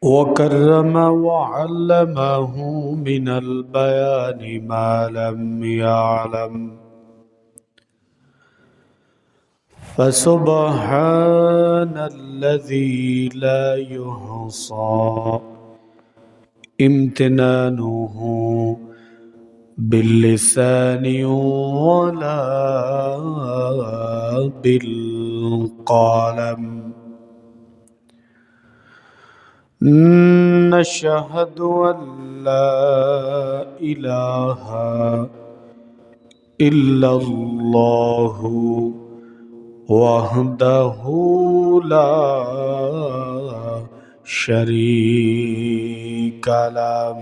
وكرم وعلمه من البيان ما لم يعلم. فسبحان الذي لا يحصى امتنانه باللسان ولا بالقلم. نشهد أن لا إله إلا الله وحده لا شريك له،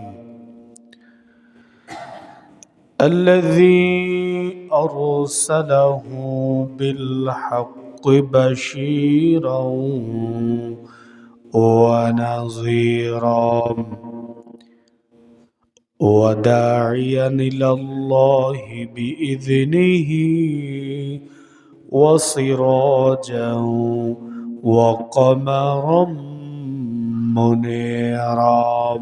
الذي أرسله بالحق بشيرا ونظيرا وداعيا إلى الله بإذنه وسراجا وقمرا منيرا.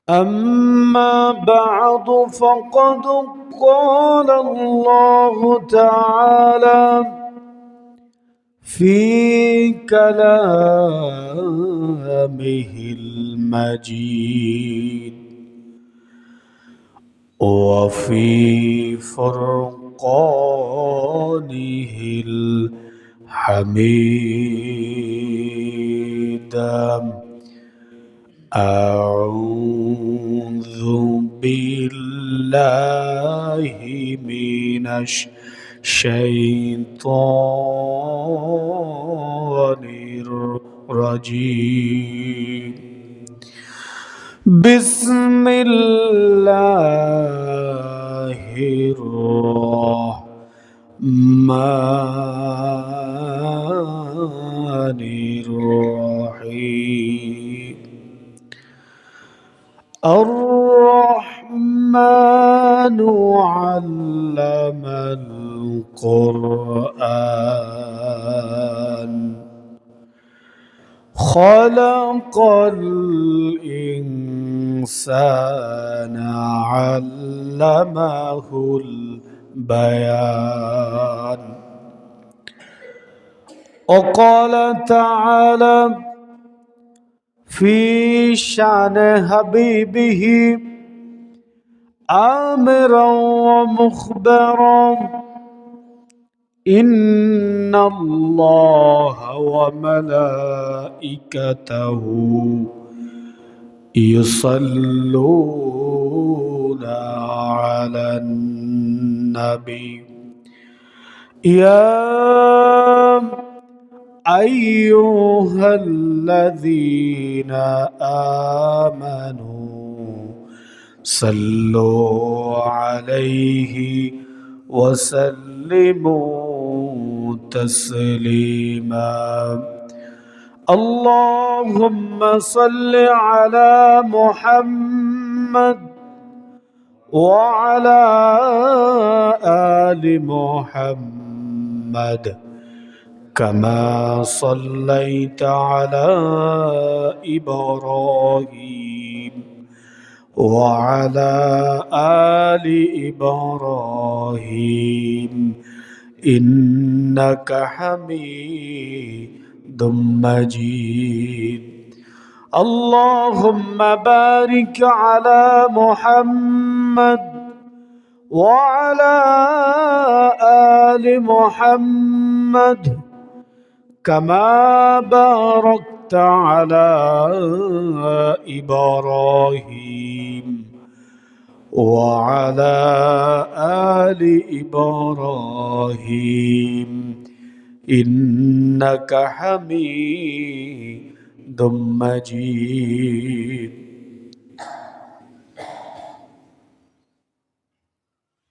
أما بعد فقد قال الله تعالى في كلامه المجيد وفي فرقانه الحميد. أعوذ بالله من الشيطان الرجيم. بسم الله الرحمن الرحيم. الرحمن علم القرآن خلق الإنسان علمه البيان. وقال تعالى في شأن حبيبه آمرا ومخبرا: إن الله وملائكته يصلون على النبي يا أيها الذين آمنوا صلوا عليه وسلموا تسليما. اللهم صل على محمد وعلى آل محمد كما صليت على إبراهيم وعلى آل إبراهيم إنك حميد مجيد. اللهم بارك على محمد وعلى آل محمد كما باركت على إبراهيم وعلى آل إبراهيم إنك حميد مجيد.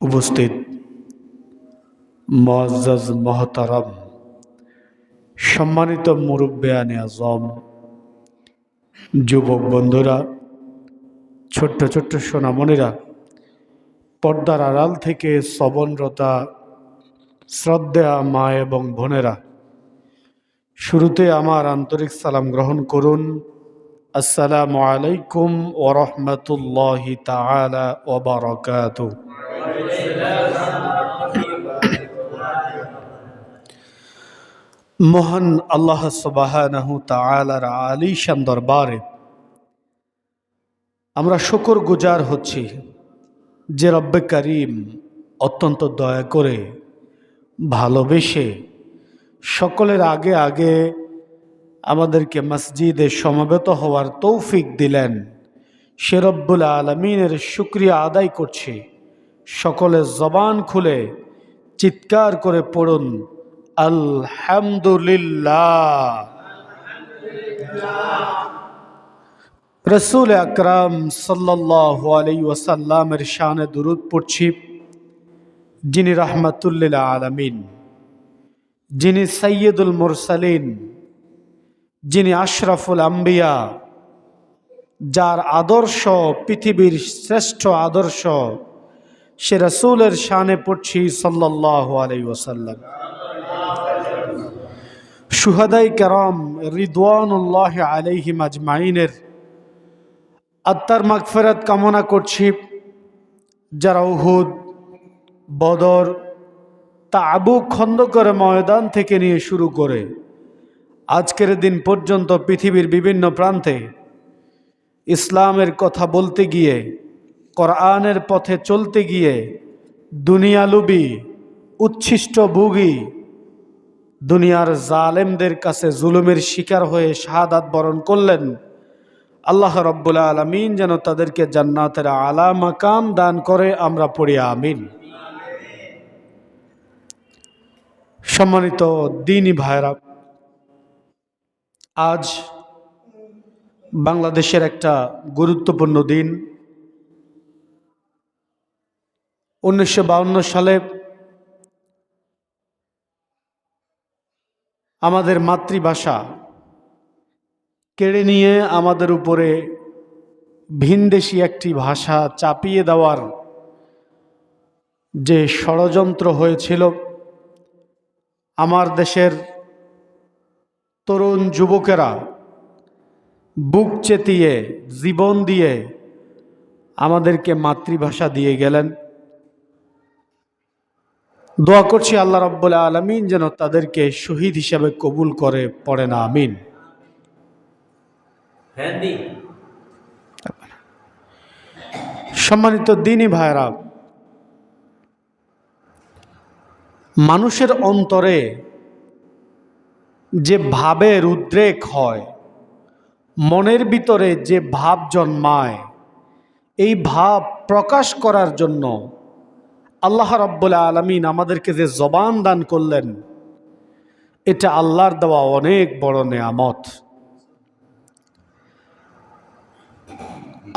উপস্থিত মুআজ্জাজ মুহতারাম সম্মানিত মুরব্বিয়ানে আজম, যুবক বন্ধুরা, ছোট্ট ছোট্ট সোনামণিরা, পর্দার আড়াল থেকে শ্রবণরতা শ্রদ্ধেয়া মা এবং বোনেরা, শুরুতে আমার আন্তরিক সালাম গ্রহণ করুন। আসসালামু আলাইকুম ওয়া রাহমাতুল্লাহি তাআলা ওয়া বারাকাতুহু। মহান আল্লাহ সুবহানাহু তাআলার আলিশান দরবারে আমরা শুকর গুজার হচ্ছি যে রব্বে করিম অত্যন্ত দয়া করে ভালোবেসে সকলের আগে আগে আমাদেরকে মসজিদে সমবেত হওয়ার তৌফিক দিলেন। সে রব্বুল আলামিনের শুকরিয়া আদায় করছি। সকলে জবান খুলে চিৎকার করে পড়ুন আলহামদুলিল্লাহ। রসুল আকরাম সাল্লাল্লাহু আলাইহি ওয়াসাল্লামের শানে দুরূদ পড়ছি, যিনি রাহমাতুল আলামিন, যিনি সাইয়্যিদুল মুরসালিন, যিনি আশরাফুল আম্বিয়া, যার আদর্শ পৃথিবীর শ্রেষ্ঠ আদর্শ, সে রসুলের শানে পড়ছি সাল্লাল্লাহু আলাইহি ওয়াসাল্লাম। শুহাদাই কেরাম রিদওয়ানুল্লাহি আলাইহিম আজমাইনের আত্মার মাগফিরাত কামনা করছি, যারা উহুদ, বদর, তাবুক খন্দকের ময়দান থেকে নিয়ে শুরু করে আজকের দিন পর্যন্ত পৃথিবীর বিভিন্ন প্রান্তে ইসলামের কথা বলতে গিয়ে, কোরআনের পথে চলতে গিয়ে দুনিয়ালুবী, উচ্ছিষ্ট ভোগী, দুনিয়ার জালেমদের কাছে জুলুমের শিকার হয়ে শাহাদাত বরণ করলেন। আল্লাহ রাব্বুল আলামিন যেন তাদেরকে জান্নাতের আলা মাকাম দান করে, আমরা পড়ি আমিন। সম্মানিত দ্বীনি ভাইরা, আজ বাংলাদেশের একটা গুরুত্বপূর্ণ দিন। 1952 সালে আমাদের মাতৃভাষা কেড়ে নিয়ে আমাদের উপরে ভিনদেশি একটি ভাষা চাপিয়ে দেওয়ার যে ষড়যন্ত্র হয়েছিল, আমার দেশের তরুণ যুবকেরা বুক চেতিয়ে জীবন দিয়ে আমাদেরকে মাতৃভাষা দিয়ে গেলেন। দোয়া করছি আল্লাহ রাব্বুল আলামিন যেন তাদেরকে শহীদ হিসেবে কবুল করে, পড়ে না আমিন। সম্মানিত দ্বীনি ভাইরা, মানুষের অন্তরে যে ভাবের উদ্রেক হয়, মনের ভিতরে যে ভাব জন্মায়, এই ভাব প্রকাশ করার জন্য আল্লাহ রাব্বুল আলামিন আমাদেরকে যে জবান দান করলেন, এটা আল্লাহর দেওয়া অনেক বড় নেয়ামত।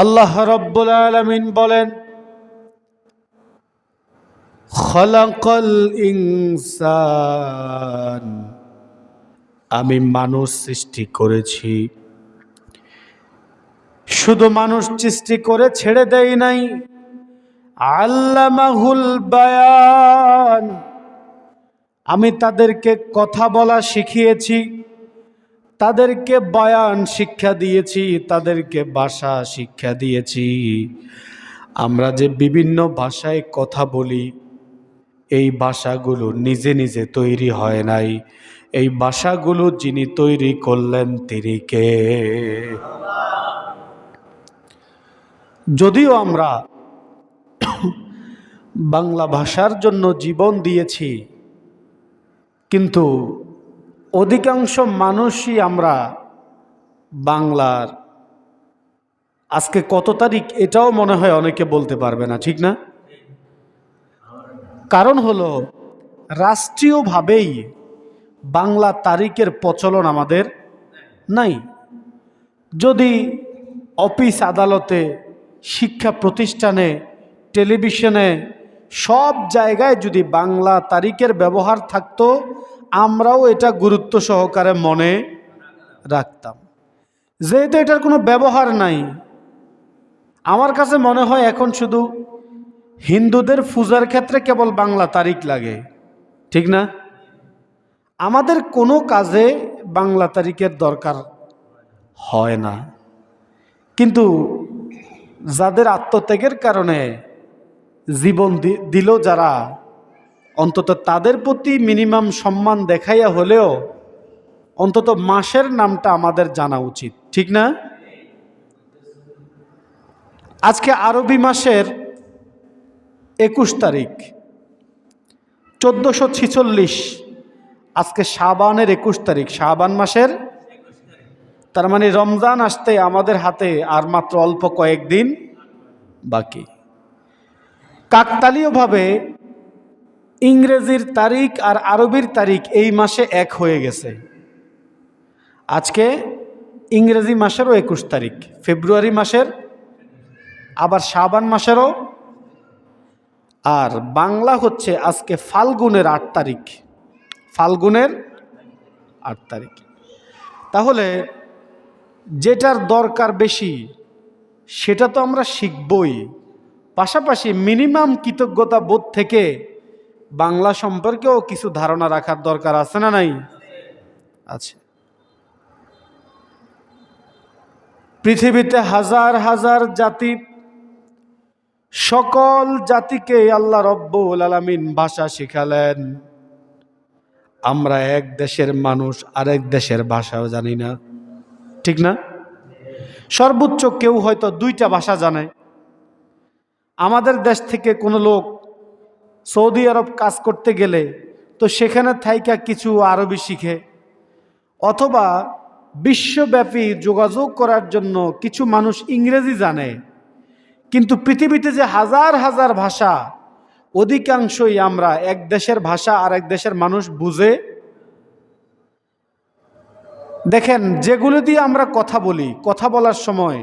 আল্লাহ রাব্বুল আলামিন বলেন, খালাকাল ইনসান, আমি মানুষ সৃষ্টি করেছি। শুধু মানুষ সৃষ্টি করে ছেড়ে দেই নাই, আল্লামাহুল বায়ান, আমি তাদেরকে কথা বলা শিখিয়েছি, তাদেরকে বয়ান শিক্ষা দিয়েছি, তাদেরকে ভাষা শিক্ষা দিয়েছি। আমরা যে বিভিন্ন ভাষায় কথা বলি, এই ভাষাগুলো নিজে নিজে তৈরি হয় নাই। এই ভাষাগুলো যিনি তৈরি করলেন তিনি কে? যদিও আমরা বাংলা ভাষার জন্য জীবন দিয়েছি, কিন্তু অধিকাংশ মানুষই আমরা বাংলার, আজকে কত তারিখ এটাও মনে হয় অনেকে বলতে পারবে না, ঠিক না? কারণ হলো রাষ্ট্রীয়ভাবেই বাংলা তারিখের প্রচলন আমাদের নাই। যদি অফিস আদালতে, শিক্ষা প্রতিষ্ঠানে, টেলিভিশনে, সব জায়গায় যদি বাংলা তারিখের ব্যবহার থাকতো, আমরাও এটা গুরুত্ব সহকারে মনে রাখতাম। যেহেতু এটার কোনো ব্যবহার নাই, আমার কাছে মনে হয় এখন শুধু হিন্দুদের পূজার ক্ষেত্রে কেবল বাংলা তারিখ লাগে, ঠিক না? আমাদের কোনো কাজে বাংলা তারিখের দরকার হয় না। কিন্তু যাদের আত্মত্যাগের কারণে জীবন দিল যারা, অন্তত তাদের প্রতি মিনিমাম সম্মান দেখাইয়া হলেও অন্তত মাসের নামটা আমাদের জানা উচিত, ঠিক না? আজকে আরবি মাসের 21 তারিখ, 1446। আজকে শাবানের 21 তারিখ, শাবান মাসের, তার মানে রমজান আসতে আমাদের হাতে আর মাত্র অল্প কয়েকদিন বাকি। কাকতালীয়ভাবে ইংরেজির তারিখ আর আরবির তারিখ এই মাসে এক হয়ে গেছে। আজকে ইংরেজি মাসেরও 21 তারিখ, ফেব্রুয়ারি মাসের, আবার শাবান মাসেরও, আর বাংলা হচ্ছে আজকে ফাল্গুনের 8 তারিখ, ফাল্গুনের 8 তারিখ। তাহলে যেটার দরকার বেশি সেটা তো আমরা শিখবই, পাশাপাশি মিনিমাম কৃতজ্ঞতা বোধ থেকে বাংলা সম্পর্কেও কিছু ধারণা রাখার দরকার আছে না নাই? আছে। পৃথিবীতে হাজার হাজার জাতি, সকল জাতিকে আল্লাহ রব্বুল আলামিন ভাষা শিখালেন। আমরা এক দেশের মানুষ, আরেক দেশের ভাষাও জানি না, ঠিক না? সর্বোচ্চ কেউ হয়তো 2টা ভাষা জানে। আমাদের দেশ থেকে কোনো লোক সৌদি আরব কাজ করতে গেলে তো সেখানে থাইকা কিছু আরবি শিখে, অথবা বিশ্বব্যাপী যোগাযোগ করার জন্য কিছু মানুষ ইংরেজি জানে। কিন্তু পৃথিবীতে যে হাজার হাজার ভাষা, অধিকাংশই আমরা এক দেশের ভাষা আর এক দেশের মানুষ বুঝে। দেখেন, যেগুলো দিয়ে আমরা কথা বলি, কথা বলার সময়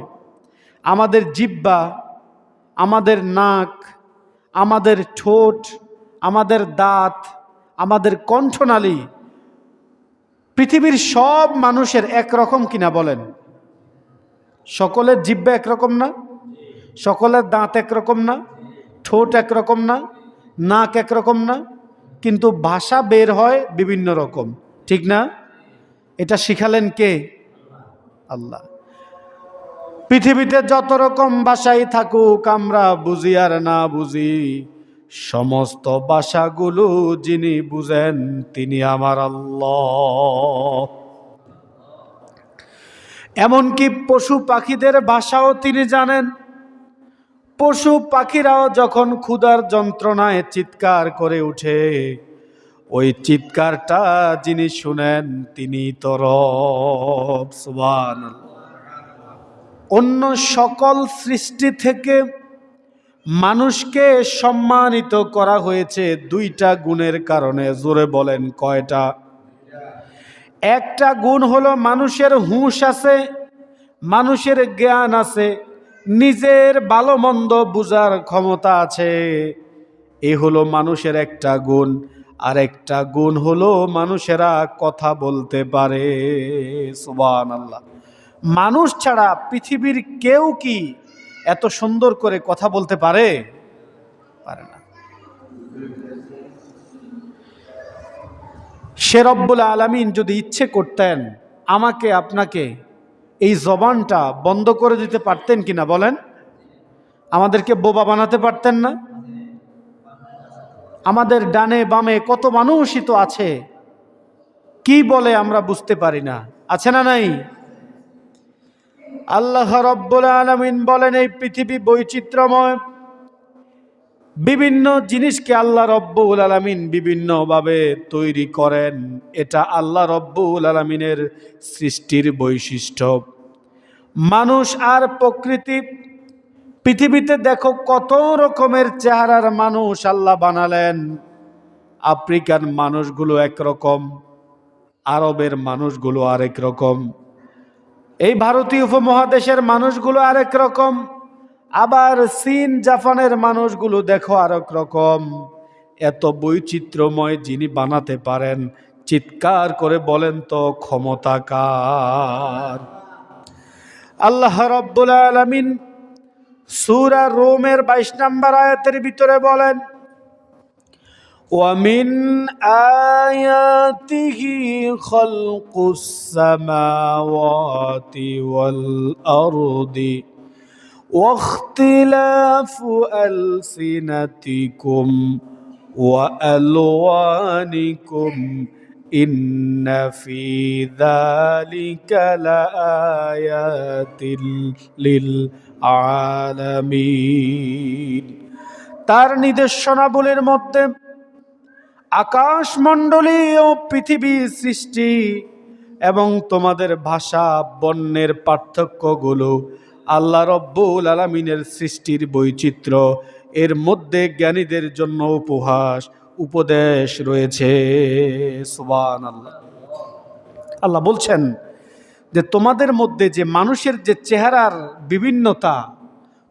আমাদের জিহ্বা, আমাদের নাক, আমাদের ঠোঁট, আমাদের দাঁত, আমাদের কণ্ঠনালী, পৃথিবীর সব মানুষের একরকম কিনা বলেন? সকলের জিহ্বা একরকম না, সকলের দাঁত একরকম না, ঠোঁট একরকম না, নাক একরকম না, কিন্তু ভাষা বের হয় বিভিন্ন রকম, ঠিক না? এটা শিখালেন কে? আল্লাহ। পৃথিবীতে যত রকম ভাষাই থাকুক, আমরা বুঝি আর না বুঝি, সমস্ত ভাষাগুলো যিনি বুঝেন তিনি আমার আল্লাহ। এমনকি পশু পাখিদের ভাষাও তিনি জানেন। পশু পাখিরাও যখন ক্ষুধার যন্ত্রণায় চিৎকার করে উঠে, ওই চিৎকারটা যিনি শুনেন তিনি তো রব। সুবহানাল্লাহ। অন্য সকল সৃষ্টি থেকে মানুষকে সম্মানিত করা হয়েছে 2টা গুণের কারণে। জোরে বলেন কয়টা? একটা গুণ হলো মানুষের হুঁশ আছে, মানুষের জ্ঞান আছে, নিজের ভালো মন্দ বুঝার ক্ষমতা আছে। এই হলো মানুষের একটা গুণ। আর একটা গুণ হলো মানুষেরা কথা বলতে পারে। সুবহানাল্লাহ। মানুষ ছাড়া পৃথিবীর কেউ কি এত সুন্দর করে কথা বলতে পারে? পারে না। সে রব্বুল আলামিন যদি ইচ্ছে করতেন আমাকে আপনাকে এই জবানটা বন্ধ করে দিতে পারতেন কিনা বলেন? আমাদেরকে বোবা বানাতে পারতেন না? আমাদের ডানে বামে কত মানুষই তো আছে, কি বলে আমরা বুঝতে পারি না, আছে না নাই? আল্লাহ রব্বুল আলামিন বলেন, এই পৃথিবী বৈচিত্র্যময়, বিভিন্ন জিনিসকে আল্লাহ রব্বুল আলামিন বিভিন্নভাবে তৈরি করেন। এটা আল্লাহ রব্বুল আলামিনের সৃষ্টির বৈশিষ্ট্য। মানুষ আর প্রকৃতি, পৃথিবীতে দেখো কত রকমের চেহারার মানুষ আল্লাহ বানালেন। আফ্রিকান মানুষগুলো একরকম, আরবের মানুষগুলো আরেক রকম, এই ভারতীয় উপমহাদেশের মানুষগুলো আরেক রকম, আবার চীন জাপানের মানুষগুলো দেখো আরেক রকম। এত বৈচিত্র্যময় যিনি বানাতে পারেন, চিৎকার করে বলেন তো ক্ষমতা কার? আল্লাহ রাব্বুল আলামিন সূরা রোমের 22 নম্বর আয়াতের ভিতরে বলেন, ومن آياته خلق السماوات والأرض واختلاف ألسنتكم وألوانكم إن في ذلك لآيات للعالمين তার নিদর্শনাবলীর মধ্যে আকাশমণ্ডলী ও পৃথিবী সৃষ্টি এবং তোমাদের ভাষা বর্ণের পার্থক্যগুলো আল্লাহ রব্বুল আলামিনের সৃষ্টির বৈচিত্র্য, এর মধ্যে জ্ঞানীদের জন্য উপহাস উপদেশ রয়েছে। সুবহানাল্লাহ। আল্লাহ বলছেন যে তোমাদের মধ্যে যে মানুষের যে চেহারার বিভিন্নতা,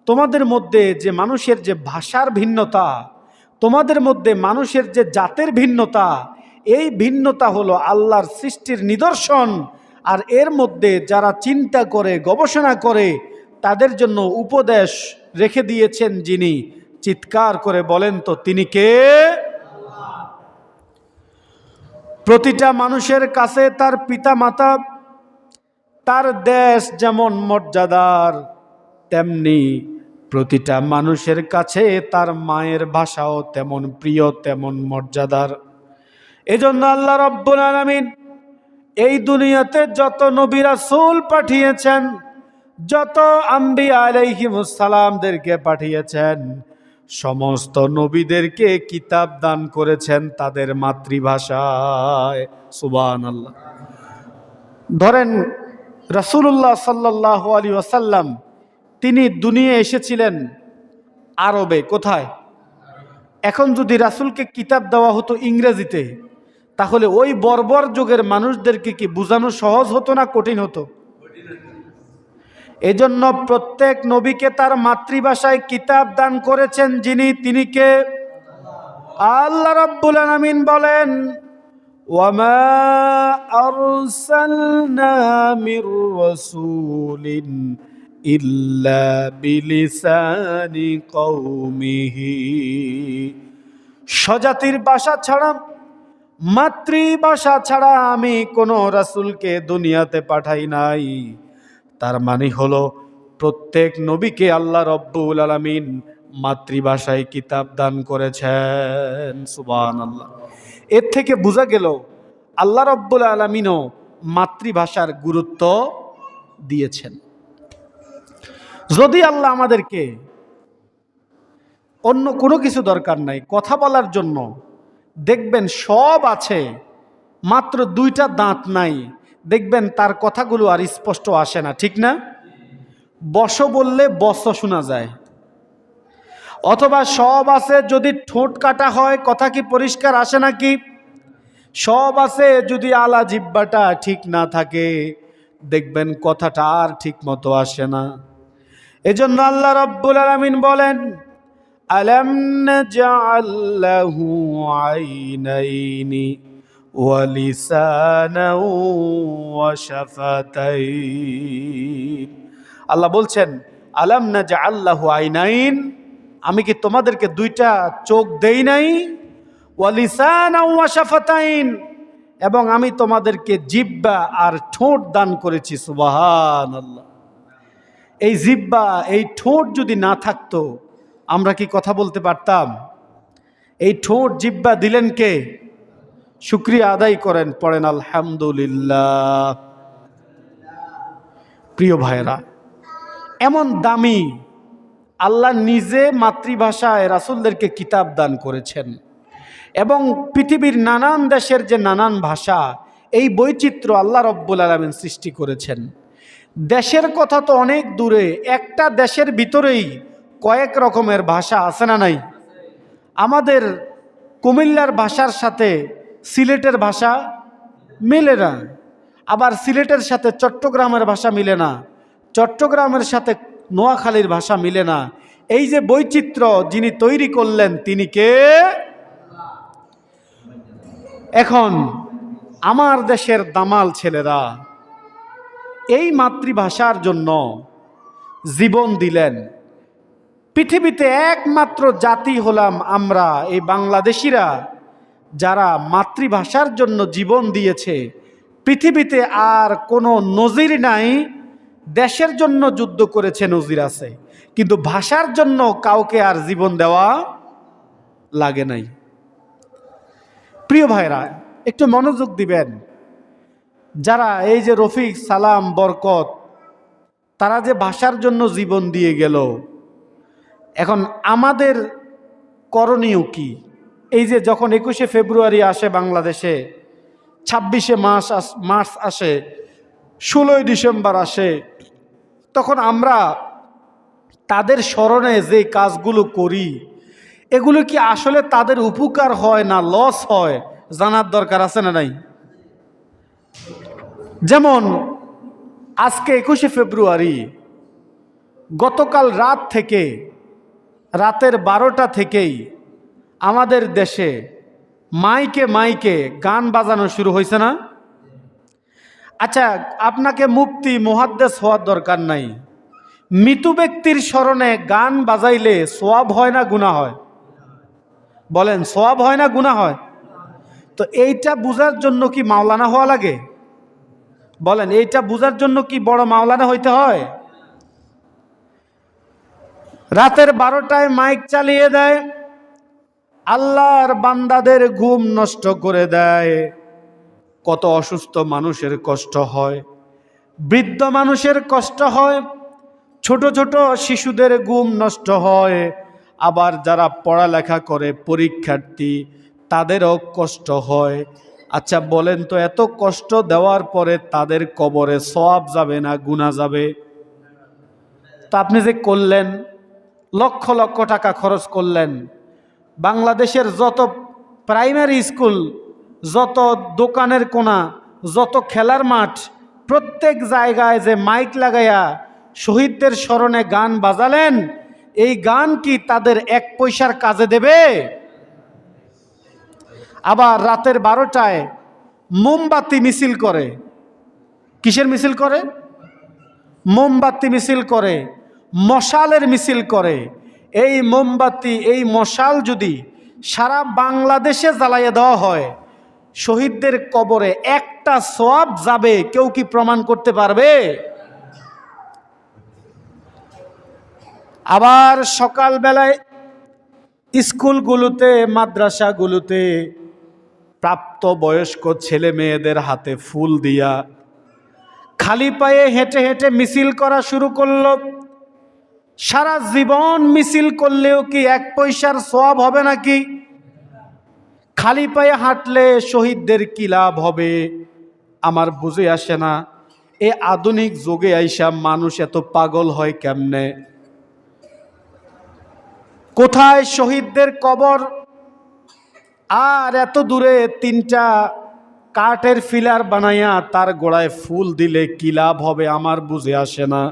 তোমাদের মধ্যে যে মানুষের যে ভাষার ভিন্নতা, তোমাদের মধ্যে মানুষের যে জাতের ভিন্নতা, এই ভিন্নতা হলো আল্লাহর সৃষ্টির নিদর্শন। আর এর মধ্যে যারা চিন্তা করে গবেষণা করে তাদের জন্য উপদেশ রেখে দিয়েছেন যিনি, চিৎকার করে বলেন তো তিনি কে? প্রতিটা মানুষের কাছে তার পিতা মাতা, তার দেশ যেমন মর্যাদার, তেমনি প্রতিটা মানুষের কাছে তার মায়ের ভাষাও তেমন প্রিয়, তেমন মর্যাদার। এজন্য আল্লাহ রাব্বুল আলামিন এই দুনিয়াতে যত নবী রাসূল পাঠিয়েছেন, যত আম্বিয়া আলাইহিমুস সালামদেরকে পাঠিয়েছেন, সমস্ত নবীদেরকে কিতাব দান করেছেন তাদের মাতৃভাষায়। সুবহানাল্লাহ। ধরেন রাসূলুল্লাহ সাল্লাল্লাহু আলাইহি ওয়াসাল্লাম তিনি দুনিয়ায় এসেছিলেন আরবে। কোথায়? এখন যদি রাসূলকে কিতাব দেওয়া হতো ইংরেজিতে, তাহলে ওই বর্বর যুগের মানুষদেরকে কি বোঝানো সহজ হতো না কঠিন হতো? এজন্য প্রত্যেক নবীকে তার মাতৃভাষায় কিতাব দান করেছেন যিনি, তিনি কে? আল্লাহ রাব্বুল আলামিন বলেন, ওয়ামা আরসালনা মির রাসূলিন ইল্লা বিলিসানি কওমিহি। স্বজাতির ভাষা ছাড়া, মাতৃভাষা ছাড়া আমি কোনো রাসূলকে দুনিয়াতে পাঠাই নাই। তার মানে হলো প্রত্যেক নবীকে আল্লাহ রব্বুল আলামিন মাতৃভাষায় কিতাব দান করেছেন। সুবহানাল্লাহ। এর থেকে বোঝা গেল আল্লাহ রব্বুল আলামিনও মাতৃভাষার গুরুত্ব দিয়েছেন। যদি আল্লাহ আমাদেরকে অন্য কোনো কিছু দরকার নাই, কথা বলার জন্য দেখবেন সব আছে, মাত্র দুইটা দাঁত নাই, দেখবেন তার কথাগুলো আর স্পষ্ট আসে না, ঠিক না? বস বললে বস শোনা যায়। অথবা সব আছে, যদি ঠোঁট কাটা হয় কথা কি পরিষ্কার আসে নাকি? সব আছে, যদি আলা জিহ্বাটা ঠিক না থাকে দেখবেন কথাটা আর ঠিক মতো আসে না। এজন্য আল্লাহ রাব্বুল আলামিন বলেন, আলাম নাজআল লাহু আইনাইনি ওয়া লিসানাও ওয়া শাফাতাইন। আল্লাহ বলছেন, আলাম নাজআল লাহু আইনাইন, আমি কি তোমাদেরকে দুইটা চোখ দেই নাই? ওয়া লিসানাও ওয়া শাফাতাইন, এবং আমি তোমাদেরকে জিহ্বা আর ঠোঁট দান করেছি। সুবহানাল্লাহ। এই জিহ্বা, এই ঠোঁট যদি না থাকতো আমরা কি কথা বলতে পারতাম? এই ঠোঁট জিহ্বা দিলেন কে? শুকরিয়া আদায় করেন, পড়েন আলহামদুলিল্লাহ। প্রিয় ভাইরা, এমন দামি আল্লাহ নিজে মাতৃভাষায় রাসূলদেরকে কিতাব দান করেছেন, এবং পৃথিবীর নানান দেশের যে নানান ভাষা, এই বৈচিত্র্য আল্লাহ রব্বুল আলামিন সৃষ্টি করেছেন। দেশের কথা তো অনেক দূরে, একটা দেশের ভিতরেই কয়েক রকমের ভাষা আছে না নাই? আমাদের কুমিল্লার ভাষার সাথে সিলেটের ভাষা মিলে না, আবার সিলেটের সাথে চট্টগ্রামের ভাষা মিলে না, চট্টগ্রামের সাথে নোয়াখালীর ভাষা মিলে না। এই যে বৈচিত্র্য যিনি তৈরি করলেন তিনি কে? এখন আমার দেশের দামাল ছেলেরা এই মাতৃভাষার জন্য জীবন দিলেন। পৃথিবীতে একমাত্র জাতি হলাম আমরা এই বাংলাদেশিরা যারা মাতৃভাষার জন্য জীবন দিয়েছে, পৃথিবীতে আর কোনো নজির নাই। দেশের জন্য যুদ্ধ করেছে নজির আছে, কিন্তু ভাষার জন্য কাউকে আর জীবন দেওয়া লাগে নাই। প্রিয় ভাইরা, একটু মনোযোগ দিবেন। যারা এই যে রফিক, সালাম, বরকত, তারা যে ভাষার জন্য জীবন দিয়ে গেল, এখন আমাদের করণীয় কি? এই যে যখন 21শে ফেব্রুয়ারি আসে বাংলাদেশে, 26শে মার্চ আসে, 16ই ডিসেম্বর আসে, তখন আমরা তাদের স্মরণে যে কাজগুলো করি, এগুলো কি আসলে তাদের উপকার হয় না লস হয়, জানার দরকার আছে না নাই? যেমন আজকে 21শে ফেব্রুয়ারি, গতকাল রাতের 12টা থেকেই আমাদের দেশে মাইকে মাইকে গান বাজানো শুরু হয়েছে না? আচ্ছা, আপনাকে মুফতি মুহাদ্দিস হওয়ার দরকার নাই। মৃত্যু ব্যক্তির স্মরণে গান বাজাইলে সওয়াব হয় না গুনাহ হয়? বলেন, সওয়াব হয় না গুনাহ হয়? তো এইটা বুঝার জন্য কি মাওলানা হওয়া লাগে? বলেন, এইটা বুঝার জন্য কি বড় মাওলানা হইতে হয়? রাতের 12টায় মাইক চালিয়ে দেয়, আল্লাহর বান্দাদের ঘুম নষ্ট করে দেয়। কত অসুস্থ মানুষের কষ্ট হয়, বৃদ্ধ মানুষের কষ্ট হয়, ছোট ছোট শিশুদের ঘুম নষ্ট হয়। আবার যারা পড়ালেখা করে পরীক্ষার্থী, তাদেরও কষ্ট হয়। আচ্ছা বলেন তো, এত কষ্ট দেওয়ার পরে তাদের কবরে সওয়াব যাবে না গুনাহ যাবে? তা আপনি যে করলেন, লক্ষ লক্ষ টাকা খরচ করলেন, বাংলাদেশের যত প্রাইমারি স্কুল, যত দোকানের কোনা, যত খেলার মাঠ, প্রত্যেক জায়গায় যে মাইক লাগাইয়া শহীদদের স্মরণে গান বাজালেন, এই গান কি তাদের এক পয়সার কাজে দেবে? আবার রাতের 12টায় মোমবাতি মিছিল করে। কিসের মিছিল করে? মোমবাতি মিছিল করে, মশালের মিছিল করে। এই মোমবাতি, এই মশাল যদি সারা বাংলাদেশে জ্বালাইয়া দেওয়া হয়, শহীদদের কবরে একটা সওয়াব যাবে, কেউ কি প্রমাণ করতে পারবে? আবার সকালবেলায় স্কুলগুলোতে, মাদ্রাসাগুলোতে প্রাপ্ত বয়স্ক ছেলে মেয়েদের হাতে ফুল দিয়া খালি পায়ে হেঁটে হেঁটে মিছিল করা শুরু করলো। সারা জীবন মিছিল করলেও কি এক পয়সার সওয়াব হবে নাকি? খালি পায়ে হাঁটলে শহীদদের কি লাভ হবে? আমার বুঝে আসে না, এই আধুনিক যুগে আইসা মানুষ এত পাগল হয় কেমনে? কোথায় শহীদদের কবর, আর এত দূরে 3টা কাঠের ফিলার বানাইয়া তার গোড়ায় ফুল দিলে কি লাভ হবে? আমার বুঝে আসে না।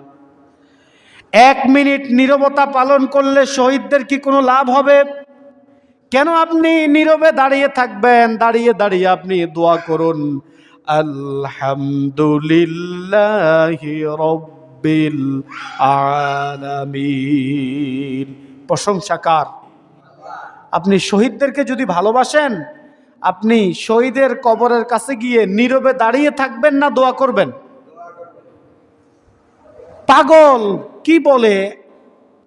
1 মিনিট নীরবতা পালন করলে শহীদদের কি কোনো লাভ হবে? কেন আপনি নীরবে দাঁড়িয়ে থাকবেন? দাঁড়িয়ে দাঁড়িয়ে আপনি দোয়া করুন, আলহামদুলিল্লাহি রাব্বিল আলামিন। প্রশংসা কার? আপনি শহীদদেরকে যদি ভালোবাসেন, আপনি শহীদের কবরের কাছে গিয়ে নীরবে দাঁড়িয়ে থাকবেন না দোয়া করবেন? পাগল কি বলে?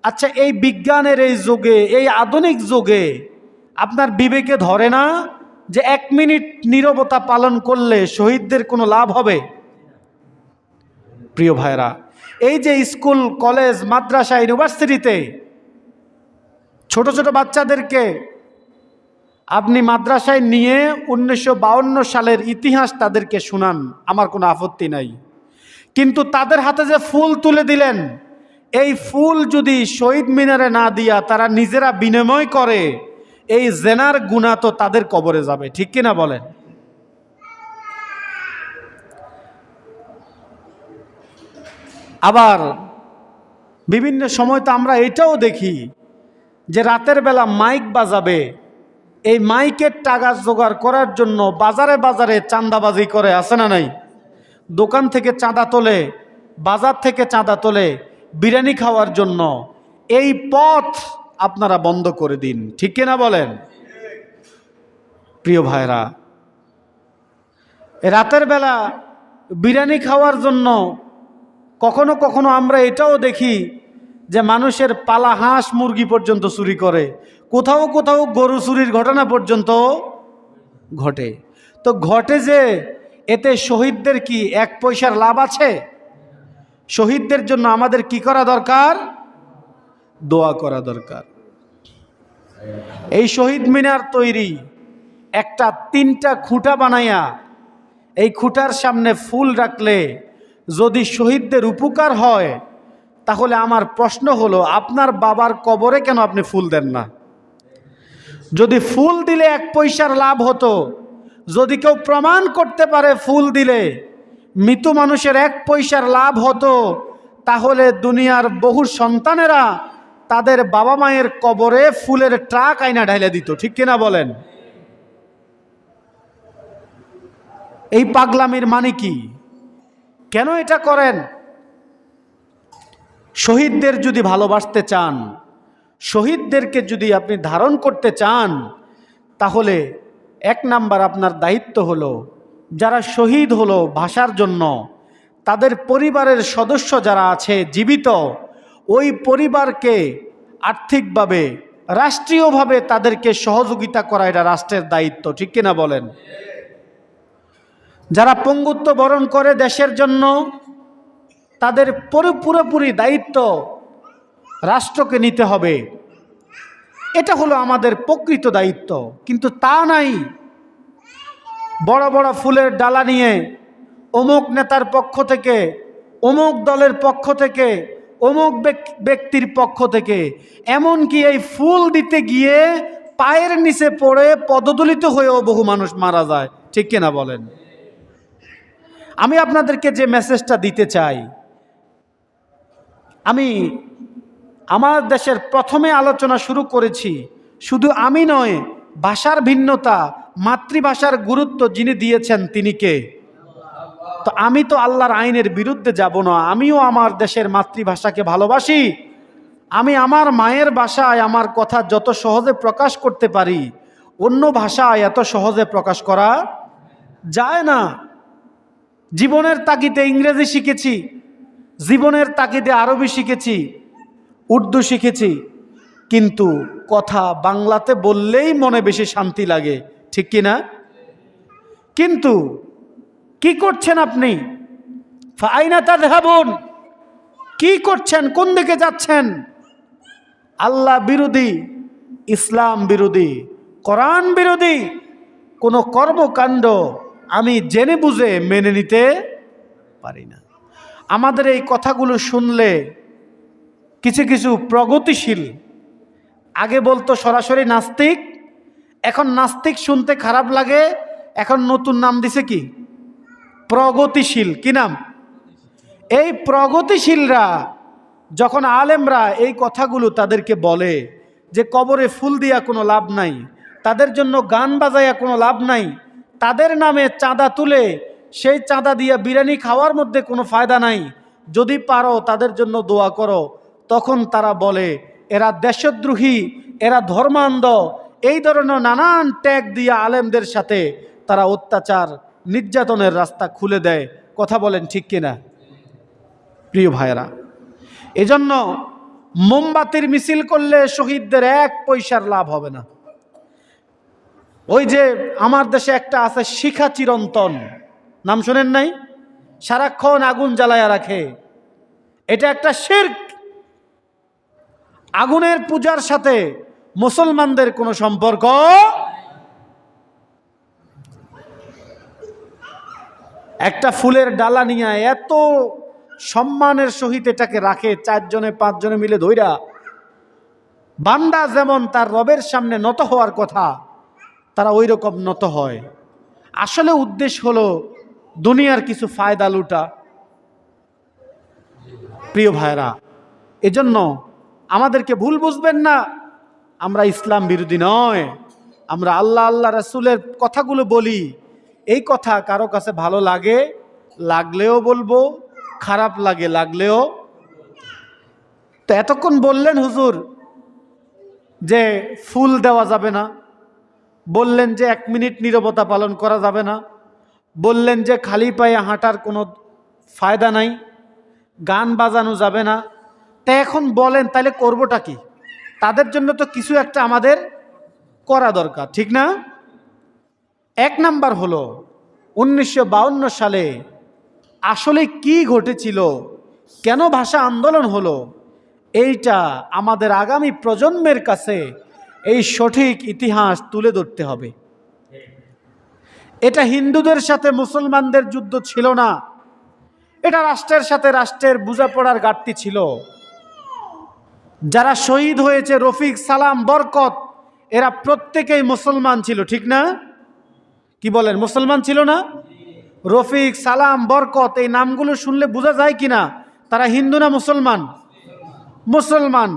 আচ্ছা, এই বিজ্ঞানের এই যুগে, এই আধুনিক যুগে আপনার বিবেকে ধরে না যে 1 মিনিট নীরবতা পালন করলে শহীদদের কোনো লাভ হবে? প্রিয় ভাইরা, এই যে স্কুল, কলেজ, মাদ্রাসা, ইউনিভার্সিটিতে ছোট ছোট বাচ্চাদেরকে আপনি মাদ্রাসায় নিয়ে 1952 সালের ইতিহাস তাদেরকে শুনান, আমার কোনো আপত্তি নাই। কিন্তু তাদের হাতে যে ফুল তুলে দিলেন, এই ফুল যদি শহীদ মিনারে না দিয়া তারা নিজেরা বিনিময় করে, এই জেনার গুনাহ তো তাদের কবরে যাবে, ঠিক কিনা বলেন? আবার বিভিন্ন সময় তো আমরা এটাও দেখি যে রাতের বেলা মাইক বাজাবে, এই মাইকের টাকা জোগাড় করার জন্য বাজারে বাজারে চাঁদাবাজি করে, আছে না নাই? দোকান থেকে চাঁদা তোলে, বাজার থেকে চাঁদা তোলে বিরিয়ানি খাওয়ার জন্য। এই পথ আপনারা বন্ধ করে দিন, ঠিক কিনা বলেন? প্রিয় ভাইরা, রাতের বেলা বিরিয়ানি খাওয়ার জন্য কখনো কখনো আমরা এটাও দেখি যে মানুষের পালা হাঁস মুরগি পর্যন্ত চুরি করে, কোথাও কোথাও গরু চুরির ঘটনা পর্যন্ত ঘটে। তো ঘটে যে এতে শহীদদের কি এক পয়সার লাভ আছে? শহীদদের জন্য আমাদের কি করা দরকার? দোয়া করা দরকার। এই শহীদ মিনার তৈরি একটা 3টা খুঁটা বানাইয়া এই খুঁটার সামনে ফুল রাখলে যদি শহীদদের উপকার হয়, তাহলে আমার প্রশ্ন হলো, আপনার বাবার কবরে কেন আপনি ফুল দেন না? যদি ফুল দিলে 1 পয়সার লাভ হতো, যদি কেউ প্রমাণ করতে পারে ফুল দিলে মৃত মানুষের 1 পয়সার লাভ হতো, তাহলে দুনিয়ার বহু সন্তানেরা তাদের বাবা মায়ের কবরে ফুলের ট্রাক আইনা ঢাইলে দিত। ঠিক কিনা বলেন? এই পাগলামির মানে কি? কেন এটা করেন? শহীদদের যদি ভালোবাসতে চান, শহীদদেরকে যদি আপনি ধারণ করতে চান, তাহলে 1 নাম্বার আপনার দায়িত্ব হলো, যারা শহীদ হলো ভাষার জন্য, তাদের পরিবারের সদস্য যারা আছে জীবিত, ওই পরিবারকে আর্থিকভাবে রাষ্ট্রীয়ভাবে তাদেরকে সহযোগিতা করা এটা রাষ্ট্রের দায়িত্ব। ঠিক কিনা বলেন? যারা পঙ্গুত্ব বরণ করে দেশের জন্য, তাদের পুরোপুরি দায়িত্ব রাষ্ট্রকে নিতে হবে। এটা হলো আমাদের প্রকৃত দায়িত্ব। কিন্তু তা নাই, বড় বড় ফুলের ডালা নিয়ে অমুক নেতার পক্ষ থেকে, অমুক দলের পক্ষ থেকে, অমুক ব্যক্তির পক্ষ থেকে, এমনকি এই ফুল দিতে গিয়ে পায়ের নিচে পড়ে পদদলিত হয়েও বহু মানুষ মারা যায়। ঠিক কিনা বলেন? আমি আপনাদেরকে যে মেসেজটা দিতে চাই, আমি আমার দেশের প্রথমে আলোচনা শুরু করেছি, শুধু আমি নয়, ভাষার ভিন্নতা, মাতৃভাষার গুরুত্ব যিনি দিয়েছেন তিনি কে? তো আমি তো আল্লাহর আইনের বিরুদ্ধে যাব না। আমিও আমার দেশের মাতৃভাষাকে ভালোবাসি। আমি আমার মায়ের ভাষায় আমার কথা যত সহজে প্রকাশ করতে পারি, অন্য ভাষায় এত সহজে প্রকাশ করা যায় না। জীবনের তাগিদে ইংরেজি শিখেছি, জীবনের তাগিদে আরবি শিখেছি, উর্দু শিখেছি, কিন্তু কথা বাংলাতে বললেই মনে বেশি শান্তি লাগে। ঠিক কিনা? কিন্তু কি করছেন আপনি? ফাইনা তাযহাবুন, কি করছেন? কোন দিকে যাচ্ছেন? আল্লাহ বিরোধী, ইসলাম বিরোধী, কোরআন বিরোধী কোন কর্মকাণ্ড আমি জেনে বুঝে মেনে নিতে পারি না। আমাদের এই কথাগুলো শুনলে কিছু কিছু প্রগতিশীল, আগে বলতো সরাসরি নাস্তিক, এখন নাস্তিক শুনতে খারাপ লাগে, এখন নতুন নাম দিছে কি? প্রগতিশীল। কি নাম? এই প্রগতিশীলরা যখন আলেমরা এই কথাগুলো তাদেরকে বলে যে কবরে ফুল দিয়া কোনো লাভ নাই, তাদের জন্য গান বাজাইয়া কোনো লাভ নাই, তাদের নামে চাঁদা তুলে সেই চাঁদা দিয়া বিরিয়ানি খাওয়ার মধ্যে কোনো ফায়দা নাই, যদি পারো তাদের জন্য দোয়া করো, তখন তারা বলে এরা দেশদ্রোহী, এরা ধর্মান্ধ। এই ধরনের নানান ট্যাগ দিয়ে আলেমদের সাথে তারা অত্যাচার নির্যাতনের রাস্তা খুলে দেয়। কথা বলেন ঠিক কিনা? প্রিয় ভাইয়েরা, এজন্য মোমবাতির মিছিল করলে শহীদদের 1 পয়সার লাভ হবে না। ওই যে আমার দেশে একটা আছে শিখা চিরন্তন, নাম শুনেন নাই? সারাক্ষণ আগুন জ্বালায়া রাখে। এটা একটা শিরক। আগুনের পূজার সাথে মুসলমানদের কোনো সম্পর্ক। একটা ফুলের ডালা নিয়ে এত সম্মানের সহিত এটাকে রাখে, 4 জনে 5 জনে মিলে ধইরা। বান্দা যেমন তার রবের সামনে নত হওয়ার কথা, তারা ওই রকম নত হয়। আসলে উদ্দেশ্য হলো দুনিয়ার কিছু ফায়দা লুটা। প্রিয় ভাইরা, এজন্য আমাদেরকে ভুল বুঝবেন না, আমরা ইসলাম বিরোধী নয়, আমরা আল্লাহ আল্লাহ রাসূলের কথাগুলো বলি। এই কথা কারো কাছে ভালো লাগে লাগলেও বলবো, খারাপ লাগে লাগলেও। তো এতক্ষণ বললেন হুজুর যে ফুল দেওয়া যাবে না, বললেন যে 1 মিনিট নীরবতা পালন করা যাবে না, বললেন যে খালি পায়ে হাঁটার কোনো ফায়দা নাই, গান বাজানো যাবে না। তা এখন বলেন তাহলে করবোটা কি? তাদের জন্য তো কিছু একটা আমাদের করা দরকার, ঠিক না? 1 নাম্বার হলো 1952 সালে আসলে কি ঘটেছিল, কেন ভাষা আন্দোলন হলো, এইটা আমাদের আগামী প্রজন্মের কাছে এই সঠিক ইতিহাস তুলে ধরতে হবে। এটা হিন্দুদের সাথে মুসলমানদের যুদ্ধ ছিল না, এটা রাষ্ট্রের সাথে রাষ্ট্রের বোঝাপড়ার ঘাটতি ছিল। যারা শহীদ হয়েছে রফিক, সালাম, বরকত, এরা প্রত্যেকেই মুসলমান ছিল, ঠিক না? কি বলেন, মুসলমান ছিল না? রফিক, সালাম, বরকত এই নামগুলো শুনলে বোঝা যায় কিনা তারা হিন্দু না মুসলমান? মুসলমান।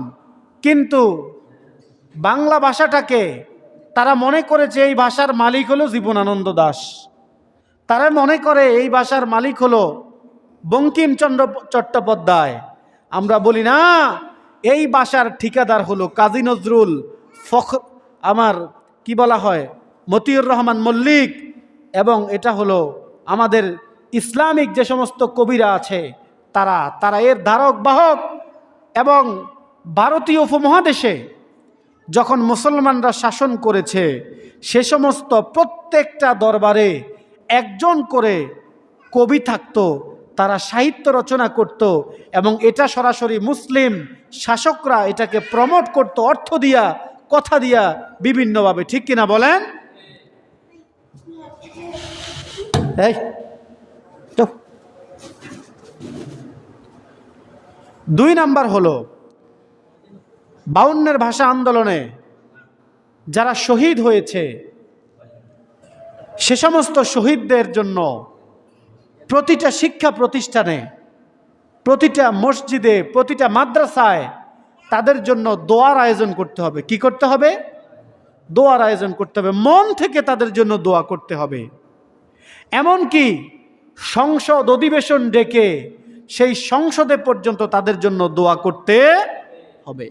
কিন্তু বাংলা ভাষাটাকে তারা মনে করেছে এই ভাষার মালিক হলো জীবনানন্দ দাশ, তারা মনে করে এই ভাষার মালিক হলো বঙ্কিমচন্দ্র চট্টোপাধ্যায়। আমরা বলি না, এই ভাষার ঠিকাদার হলো কাজী নজরুল, আমার কি বলা হয়, মতিউর রহমান মল্লিক, এবং এটা হলো আমাদের ইসলামিক যে সমস্ত কবিরা আছে তারা এর ধারক বাহক। এবং ভারতীয় উপমহাদেশে যখন মুসলমানরা শাসন করেছে সে সমস্ত প্রত্যেকটা দরবারে একজন করে কবি থাকতো, তারা সাহিত্য রচনা করত এবং এটা সরাসরি মুসলিম শাসকরা এটাকে প্রমোট করত অর্থ দিয়া, কথা দিয়া, বিভিন্নভাবে, ঠিক কিনা বলেন? এই তো 2 নাম্বার হলো 52 ভাষা আন্দোলনে যারা শহীদ হয়েছে সে সমস্ত শহীদদের জন্য প্রতিটা শিক্ষা প্রতিষ্ঠানে, প্রতিটা মসজিদে, প্রতিটা মাদ্রাসায় তাদের জন্য দোয়ার আয়োজন করতে হবে। কি করতে হবে? দোয়ার আয়োজন করতে হবে, মন থেকে তাদের জন্য দোয়া করতে হবে। এমনকি সংসদ অধিবেশন ডেকে সেই সংসদে পর্যন্ত তাদের জন্য দোয়া করতে হবে।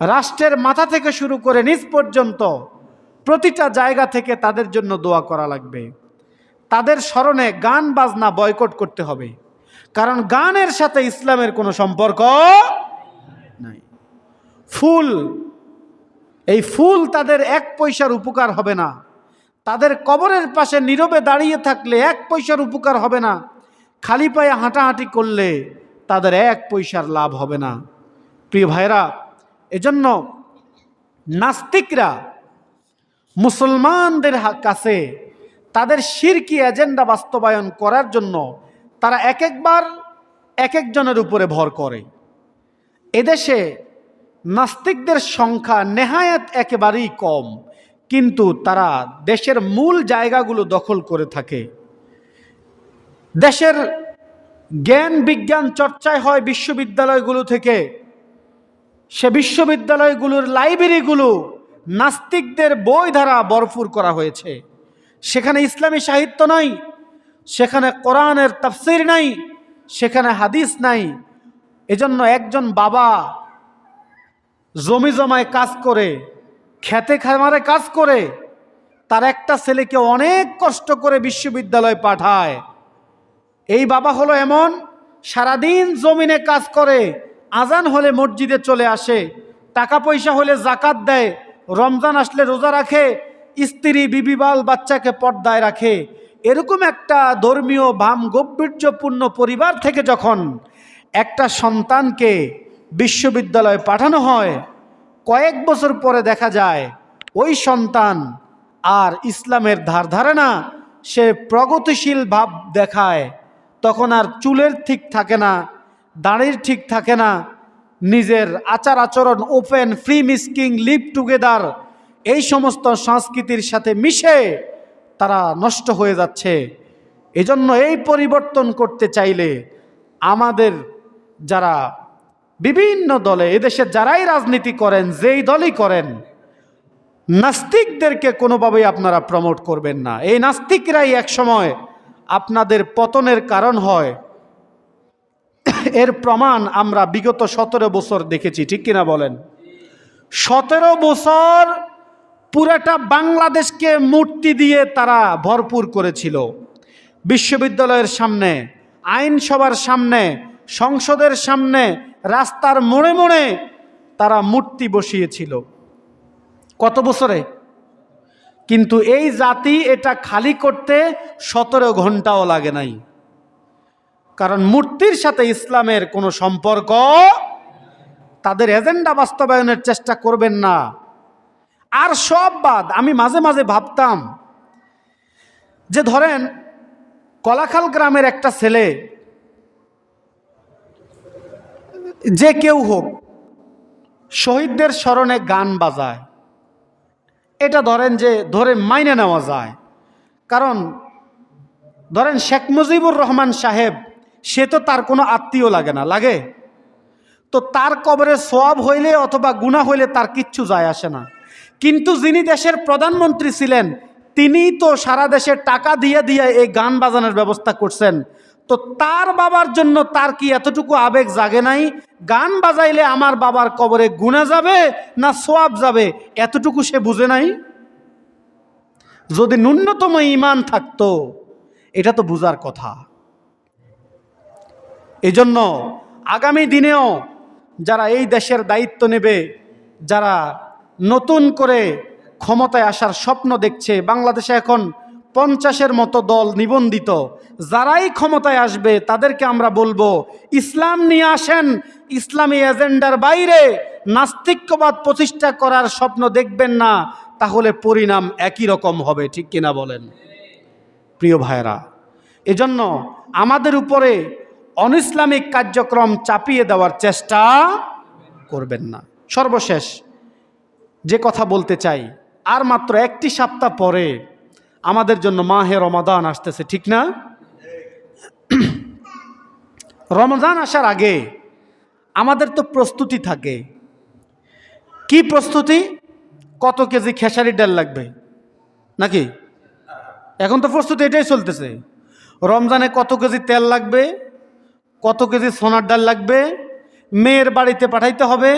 রাষ্ট্রের মাথা থেকে শুরু করে নিচ পর্যন্ত প্রতিটা জায়গা থেকে তাদের জন্য দোয়া করা লাগবে। তাদের স্মরণে গান বাজনা বয়কট করতে হবে, কারণ গানের সাথে ইসলামের কোনো সম্পর্ক নাই। ফুল, এই ফুল তাদের 1 পয়সার উপকার হবে না, তাদের কবরের পাশে নীরবে দাঁড়িয়ে থাকলে 1 পয়সার উপকার হবে না, খালি পায়ে হাঁটাহাঁটি করলে তাদের 1 পয়সার লাভ হবে না। প্রিয় ভাইরা, এজন্য নাস্তিকরা মুসলমানদের কাছে তাদের শিরকি এজেন্ডা বাস্তবায়ন করার জন্য তারা একবার এক একজনের উপরে ভর করে। এদেশে নাস্তিকদের সংখ্যা নেহায়েত একেবারেই কম, কিন্তু তারা দেশের মূল জায়গাগুলো দখল করে থাকে। দেশের জ্ঞান বিজ্ঞান চর্চায় হয় বিশ্ববিদ্যালয়গুলো থেকে, সে বিশ্ববিদ্যালয়গুলোর লাইব্রেরিগুলো নাস্তিকদের বই দ্বারা ভরপুর করা হয়েছে। সেখানে ইসলামী সাহিত্য নাই, সেখানে কোরআনের তাফসীর নাই, সেখানে হাদিস নাই। এজন্য একজন বাবা জমি জমায় কাজ করে, খেতে খামারে কাজ করে, তার একটা ছেলেকে অনেক কষ্ট করে বিশ্ববিদ্যালয়ে পাঠায়। এই বাবা হলো এমন, সারাদিন জমিনে কাজ করে, আজান হলে মসজিদে চলে আসে, টাকা পয়সা হলে জাকাত দেয়, রমজান আসলে রোজা রাখে, স্ত্রী বিবি বাল বাচ্চাকে পর্দায় রাখে। এরকম একটা ধর্মীয় গাম্ভীর্যপূর্ণ পরিবার থেকে যখন একটা সন্তানকে বিশ্ববিদ্যালয়ে পাঠানো হয়, কয়েক বছর পরে দেখা যায় ওই সন্তান আর ইসলামের ধার ধারে না, সে প্রগতিশীল ভাব দেখায়। তখন আর চুলের ঠিক থাকে না, দাড়ির ঠিক থাকে না, নিজের আচার আচরণ ওপেন, ফ্রি মিস্কিং, লিভ টুগেদার, এই সমস্ত সংস্কৃতির সাথে মিশে তারা নষ্ট হয়ে যাচ্ছে। এজন্য এই পরিবর্তন করতে চাইলে আমাদের যারা বিভিন্ন দলে, এদেশে যারাই রাজনীতি করেন, যেই দলই করেন, নাস্তিকদেরকে কোনোভাবেই আপনারা প্রমোট করবেন না। এই নাস্তিকরাই একসময় আপনাদের পতনের কারণ হয়। এর প্রমাণ আমরা বিগত 17 বছর দেখেছি, ঠিক কিনা বলেন? 17 বছর পুরাটা বাংলাদেশকে মূর্তি দিয়ে তারা ভরপুর করেছিল। বিশ্ববিদ্যালয়ের সামনে, আইনসভার সামনে, সংসদের সামনে, রাস্তার মোড়ে মোড়ে তারা মূর্তি বসিয়েছিল। কত বছরে? কিন্তু এই জাতি এটা খালি করতে 17 ঘন্টাও লাগে নাই। কারণ মূর্তির সাথে ইসলামের কোনো সম্পর্ক, তাদের এজেন্ডা বাস্তবায়নের চেষ্টা করবেন না। আর সব বাদ। আমি মাঝে মাঝে ভাবতাম যে ধরেন কলাখাল গ্রামের একটা ছেলে, যে কেউ হোক, শহীদদের স্মরণে গান বাজায়, এটা ধরে মাইনে নেওয়া যায়। কারণ ধরেন শেখ মুজিবুর রহমান সাহেব, সে তো তার কোনো আত্মীয় লাগে না, লাগে? তো তার কবরে সওয়াব হইলে অথবা গুনাহ হইলে তার কিচ্ছু যায় আসে না। কিন্তু যিনি দেশের প্রধানমন্ত্রী ছিলেন, তিনি তো সারা দেশের টাকা দিয়ে দিয়ে এই গান বাজানোর ব্যবস্থা করছেন। তো তার বাবার জন্য তার কি এতটুকু আবেগ জাগে নাই? গান বাজাইলে আমার বাবার কবরে গুনাহ যাবে না সওয়াব যাবে, এতটুকু সে বুঝে নাই? যদি ন্যূনতম ঈমান থাকতো, এটা তো বুঝার কথা। এজন্য আগামী দিনেও যারা এই দেশের দায়িত্ব নেবে, যারা নতুন করে ক্ষমতায় আসার স্বপ্ন দেখছে, বাংলাদেশে এখন 50-এর মতো দল নিবন্ধিত, যারাই ক্ষমতায় আসবে তাদেরকে আমরা বলবো, ইসলাম নিয়ে আসেন। ইসলামী এজেন্ডার বাইরে নাস্তিক্যবাদ প্রতিষ্ঠা করার স্বপ্ন দেখবেন না, তাহলে পরিণাম একই রকম হবে। ঠিক কিনা বলেন প্রিয় ভাইরা? এজন্য আমাদের উপরে অনইসলামিক কার্যক্রম চাপিয়ে দেওয়ার চেষ্টা করবেন না। সর্বশেষ যে কথা বলতে চাই, আর মাত্র একটি সপ্তাহ পরে আমাদের জন্য মাহে রমাদান আসতেছে, ঠিক না? রমজান আসার আগে আমাদের তো প্রস্তুতি থাকে। কি প্রস্তুতি? কত কেজি খেসারি ডাল লাগবে নাকি? এখন তো প্রস্তুতি এটাই চলতেছে। রমজানে কত কেজি তেল লাগবে, কত কেজি সোনার ডাল লাগবে, মেয়ের বাড়িতে পাঠাইতে হবে,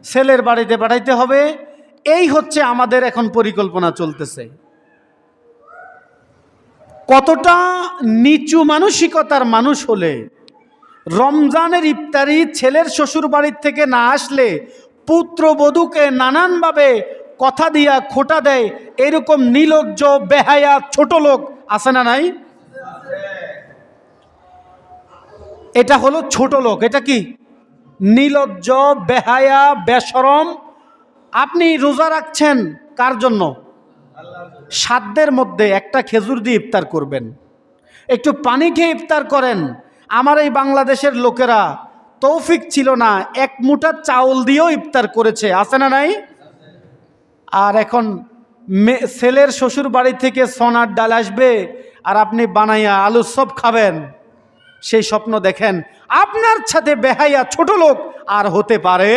ছেলের বাড়িতে পাঠাইতে হবে, এই হচ্ছে আমাদের এখন পরিকল্পনা চলতেছে। কতটা নিচু মানসিকতার মানুষ হলে রমজানের ইফতারি ছেলের শ্বশুর বাড়ির থেকে না আসলে পুত্রবধূকে নানানভাবে কথা দিয়া খোটা দেয়, এরকম নির্লজ্জ বেহায়া ছোট লোক আছে না নাই? এটা হলো ছোট লোক। এটা কি? নির্লজ্জ, বেহায়া, বেশরম। আপনি রোজা রাখছেন কার জন্য? সাধ্যের মধ্যে একটা খেজুর দিয়ে ইফতার করবেন, একটু পানি খেয়ে ইফতার করেন। আমার এই বাংলাদেশের লোকেরা তৌফিক ছিল না, এক মুঠা চাউল দিয়েও ইফতার করেছে, আছে না নাই? আর এখন ছেলের শ্বশুর বাড়ি থেকে সোনার ডাল আসবে আর আপনি বানাইয়া আলু সব খাবেন, সেই স্বপ্ন দেখেন। আপনার সাথে বেহাইয়া ছোট লোক আর হতে পারে?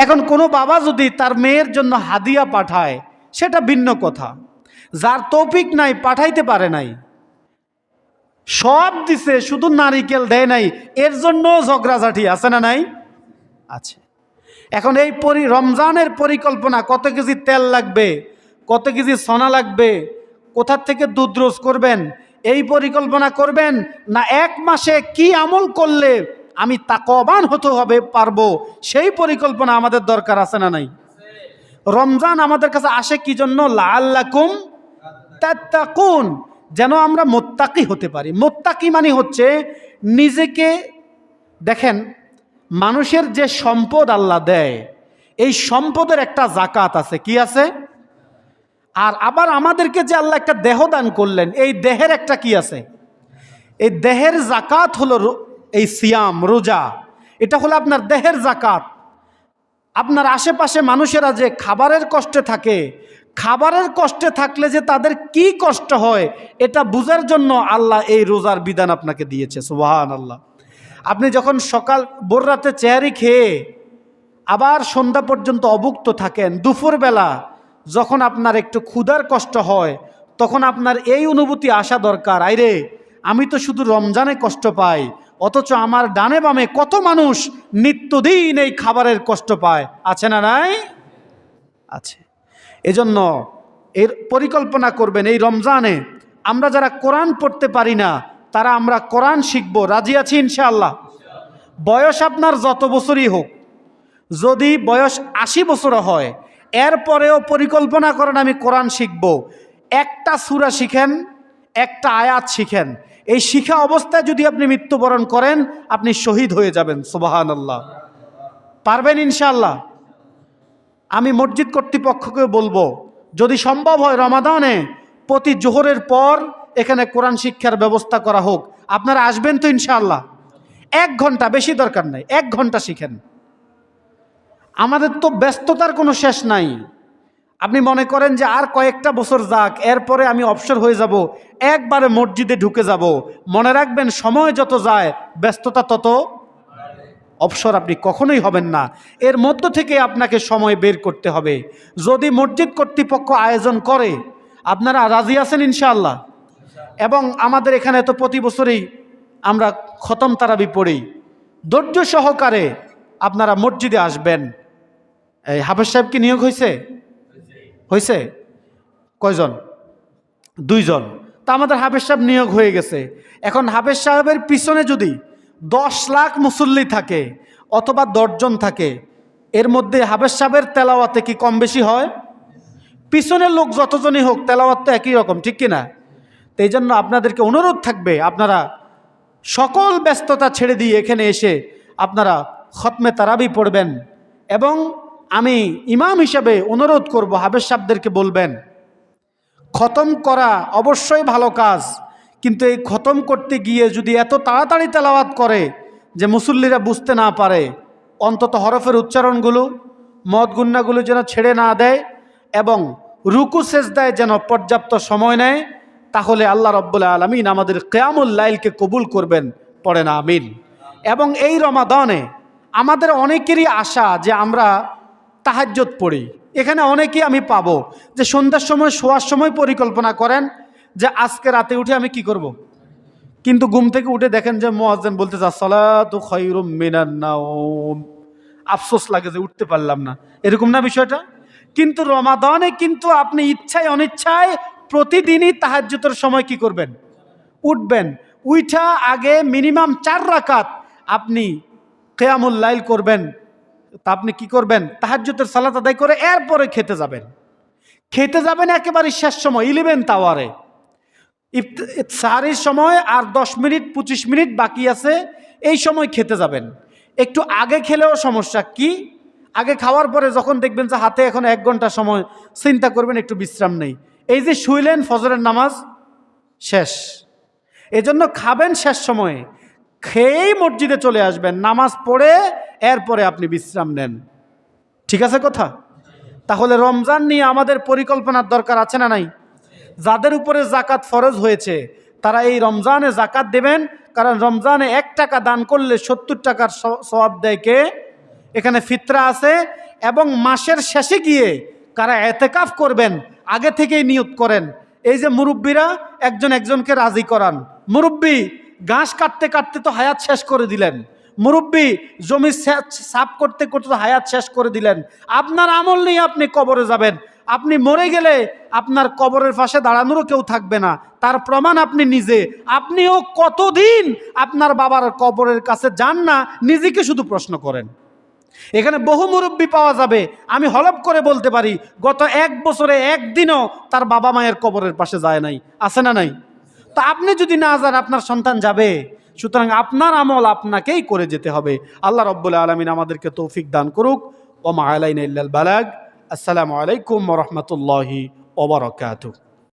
এখন কোনো বাবা যদি তার মেয়ের জন্য হাদিয়া পাঠায়, সেটা ভিন্ন কথা। যার তৌফিক নাই, পাঠাইতে পারে নাই, সব দিছে শুধু নারিকেল দেয় নাই, এর জন্য ঝগড়াঝাটি আছে না নাই? আছে। এখন এই রমজানের পরিকল্পনা, কত কেজি তেল লাগবে, কত কেজি সোনা লাগবে, কোথার থেকে দুধ রোজ করবেন, এই পরিকল্পনা করবেন না এক মাসে কি আমল করলে আমি তাকওয়াবান হতে হবে পারবো, সেই পরিকল্পনা আমাদের দরকার আছে না নাই? রমজান আমাদের কাছে আসে কি জন্য? লাআল্লাকুম তাত্তাকুন, যেন আমরা মুত্তাকি হতে পারি। মুত্তাকি মানে হচ্ছে নিজেকে, দেখেন মানুষের যে সম্পদ আল্লাহ দেয়, এই সম্পদের একটা জাকাত আছে। কি আছে? আর আবার আমাদেরকে যে আল্লাহ একটা দেহ দান করলেন, এই দেহের একটা কি আছে? এই দেহের জাকাত হলো এই সিয়াম, রোজা। এটা হলো আপনার দেহের জাকাত। আপনার আশেপাশে মানুষেরা যে খাবারের কষ্টে থাকে, খাবারের কষ্টে থাকলে যে তাদের কি কষ্ট হয়, এটা বুঝার জন্য আল্লাহ এই রোজার বিধান আপনাকে দিয়েছে। সুবহানাল্লাহ। আপনি যখন সকাল ভোর রাতে চেহারি খেয়ে আবার সন্ধ্যা পর্যন্ত অভুক্ত থাকেন, দুপুরবেলা যখন আপনার একটু ক্ষুধার কষ্ট হয়, তখন আপনার এই অনুভূতি আসা দরকার, আইরে আমি তো শুধু রমজানে কষ্ট পাই, অথচ আমার ডানে বামে কত মানুষ নিত্যদিন এই খাবারের কষ্ট পায়, আছে না নাই? আছে। এজন্য এর পরিকল্পনা করবেন এই রমজানে আমরা যারা কোরআন পড়তে পারি না তারা আমরা কোরআন শিখব। রাজি আছি ইনশাআল্লাহ? বয়স আপনার যত বছরই হোক, যদি বয়স 80 বছর হয়, এরপরেও পরিকল্পনা করেন আমি কোরআন শিখব। একটা সূরা শিখেন, একটা আয়াত শিখেন। এই শিখা অবস্থায় যদি আপনি মৃত্যুবরণ করেন আপনি শহীদ হয়ে যাবেন। সুবহানাল্লাহ। পারবেন ইনশাআল্লাহ? আমি মসজিদ কর্তৃপক্ষকে বলবো যদি সম্ভব হয় রমাদানে প্রতি জোহরের পর এখানে কোরআন শিক্ষার ব্যবস্থা করা হোক। আপনারা আসবেন তো ইনশাআল্লাহ? 1 ঘন্টা, বেশি দরকার নাই, 1 ঘন্টা শিখেন। আমাদের তো ব্যস্ততার কোনো শেষ নাই। আপনি মনে করেন যে আর কয়েকটা বছর যাক, এরপরে আমি অবসর হয়ে যাব, একবারে মসজিদে ঢুকে যাব। মনে রাখবেন সময় যত যায় ব্যস্ততা তত অবসর আপনি কখনোই হবেন না। এর মধ্য থেকে আপনাকে সময় বের করতে হবে। যদি মসজিদ কর্তৃপক্ষ আয়োজন করে আপনারা রাজি আছেন ইনশাআল্লাহ? এবং আমাদের এখানে তো প্রতি বছরই আমরা খতম তারাবি পড়ি। ধৈর্য সহকারে আপনারা মসজিদে আসবেন। এই হাফেজ সাহেব কি নিয়োগ হয়েছে? হয়েছে? কয়জন? 2 জন। তা আমাদের হাফেজ সাহেব নিয়োগ হয়ে গেছে। এখন হাফেজ সাহেবের পিছনে যদি 10 লাখ মুসল্লি থাকে অথবা 10 জন থাকে, এর মধ্যে হাফেজ সাহেবের তেলাওয়াতে কি কম বেশি হয়? পিছনের লোক যতজনই হোক তেলাওয়াত তো একই রকম, ঠিক কিনা? তো এই জন্য আপনাদেরকে অনুরোধ থাকবে আপনারা সকল ব্যস্ততা ছেড়ে দিয়ে এখানে এসে আপনারা খতমে তারাবি পড়বেন। এবং আমি ইমাম হিসাবে অনুরোধ করব হাফেজ সাহেবদেরকে বলবেন খতম করা অবশ্যই ভালো কাজ, কিন্তু এই খতম করতে গিয়ে যদি এত তাড়াতাড়ি তেলাওয়াত করে যে মুসল্লিরা বুঝতে না পারে, অন্তত হরফের উচ্চারণগুলো মদ গুন্নাগুলো যেন ছেড়ে না দেয় এবং রুকু সেজদায় যেন পর্যাপ্ত সময় নেয়, তাহলে আল্লাহ রাব্বুল আলামিন আমাদের কিয়ামুল লাইলকে কবুল করবেন। পড়েন আমিন। এবং এই রমাদানে আমাদের অনেকেরই আশা যে আমরা তাহাজ্জুদ পড়ি। এখানে অনেকেই আমি পাবো যে সন্ধ্যার সময় শোয়ার সময় পরিকল্পনা করেন যে আজকে রাতে উঠে আমি কি করব। কিন্তু ঘুম থেকে উঠে দেখেন যে মুয়াজ্জিন বলতেছে আসসালাতু খায়রুম মিনান নাওম। আফসোস লাগে যে উঠতে পারলাম না, এরকম না বিষয়টা? কিন্তু রমাদানে কিন্তু আপনি ইচ্ছায় অনিচ্ছায় প্রতিদিনই তাহাজ্জুদের সময় কি করবেন? উঠবেন। উইঠা আগে মিনিমাম 4 রাকাত আপনি কিয়ামুল লাইল করবেন। তা আপনি কি করবেন? তাহাজ্জুদের সালাত আদায় করে এরপরে খেতে যাবেন। খেতে যাবেন একেবারে শেষ সময় 11th আওয়ারে, সাহারির সময় আর 10 মিনিট 25 মিনিট বাকি আছে, এই সময় খেতে যাবেন। একটু আগে খেলেও সমস্যা কি, আগে খাওয়ার পরে যখন দেখবেন যে হাতে এখন 1 ঘন্টা সময়, চিন্তা করবেন একটু বিশ্রাম নেই। এই যে শুইলেন ফজরের নামাজ শেষ, এজন্য খাবেন শেষ সময়ে, খেয়েই মসজিদে চলে আসবেন, নামাজ পড়ে এরপরে আপনি বিশ্রাম নেন। ঠিক আছে কথা? তাহলে রমজান নিয়ে আমাদের পরিকল্পনার দরকার আছে না নাই? যাদের উপরে জাকাত ফরজ হয়েছে তারা এই রমজানে জাকাত দেবেন, কারণ রমজানে 1 টাকা দান করলে 70 টাকার সওয়াব দেয় কে? এখানে ফিতরা আছে। এবং মাসের শেষে গিয়ে কারা এতেকাফ করবেন আগে থেকেই নিয়ত করেন। এই যে মুরব্বীরা একজন একজনকে রাজি করান, মুরব্বী ঘাস কাটতে কাটতে তো হায়াত শেষ করে দিলেন, মুরব্বী জমি সাফ করতে করতে তো হায়াত শেষ করে দিলেন। আপনার আমল নিয়ে আপনি কবরে যাবেন, আপনি মরে গেলে আপনার কবরের পাশে দাঁড়ানোরও কেউ থাকবে না, তার প্রমাণ আপনি নিজে। আপনিও কতদিন আপনার বাবার কবরের কাছে যান না, নিজেকে শুধু প্রশ্ন করেন। এখানে বহু মুরব্বী পাওয়া যাবে, আমি হলফ করে বলতে পারি গত 1 বছরে একদিনও তার বাবা মায়ের কবরের পাশে যায় নাই। আছে না নাই? তা আপনি যদি না যান আপনার সন্তান যাবে। সুতরাং আপনার আমল আপনাকেই করে যেতে হবে। আল্লাহ রাব্বুল আলামিন আমাদেরকে তৌফিক দান করুক। ওয়া মা আলাইনা ইল্লাল বালাগ। আসসালামু আলাইকুম ওয়া রাহমাতুল্লাহি ওয়া বারাকাতুহু।